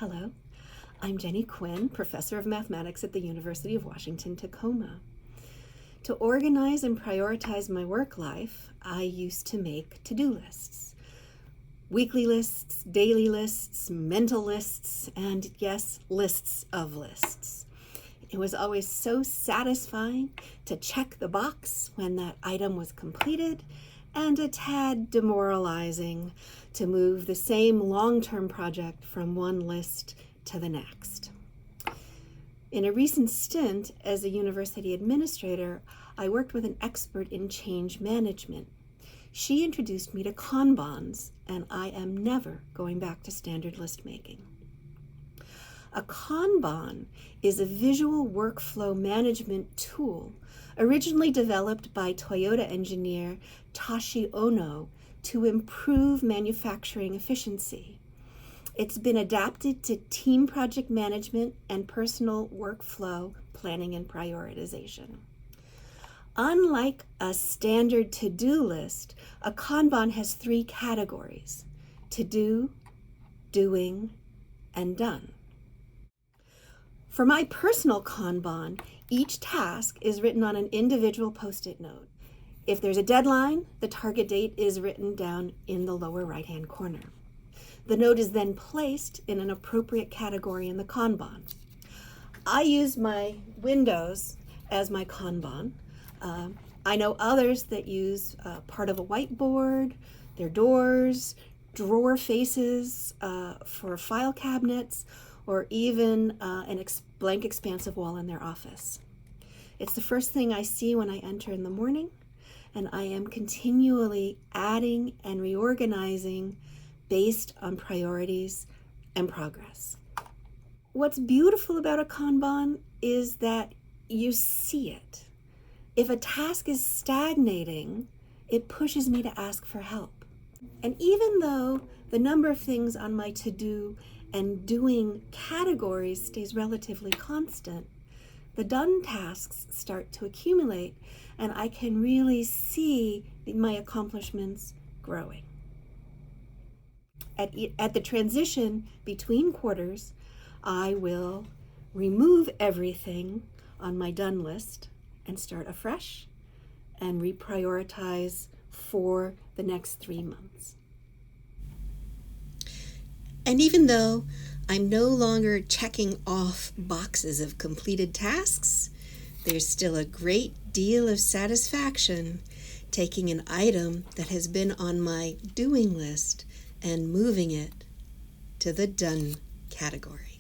Hello, I'm Jenny Quinn, Professor of Mathematics at the University of Washington, Tacoma. To organize and prioritize my work life, I used to make to-do lists. Weekly lists, daily lists, mental lists, and yes, lists of lists. It was always so satisfying to check the box when that item was completed, and a tad demoralizing to move the same long-term project from one list to the next. In a recent stint as a university administrator, I worked with an expert in change management. She introduced me to Kanbans, and I am never going back to standard list making. A Kanban is a visual workflow management tool originally developed by Toyota engineer Tashi Ono to improve manufacturing efficiency. It's been adapted to team project management and personal workflow planning and prioritization. Unlike a standard to-do list, a Kanban has 3 categories: to do, doing, and done. For my personal Kanban, each task is written on an individual Post-it note. If there's a deadline, the target date is written down in the lower right-hand corner. The note is then placed in an appropriate category in the Kanban. I use my windows as my Kanban. I know others that use part of a whiteboard, their doors, drawer faces for file cabinets, or even an blank expansive wall in their office. It's the first thing I see when I enter in the morning, and I am continually adding and reorganizing based on priorities and progress. What's beautiful about a Kanban is that you see it. If a task is stagnating, it pushes me to ask for help. And even though the number of things on my to-do and doing categories stays relatively constant, the done tasks start to accumulate, and I can really see my accomplishments growing. At the transition between quarters, I will remove everything on my done list and start afresh and reprioritize for the next 3 months. And even though I'm no longer checking off boxes of completed tasks, there's still a great deal of satisfaction taking an item that has been on my doing list and moving it to the done category.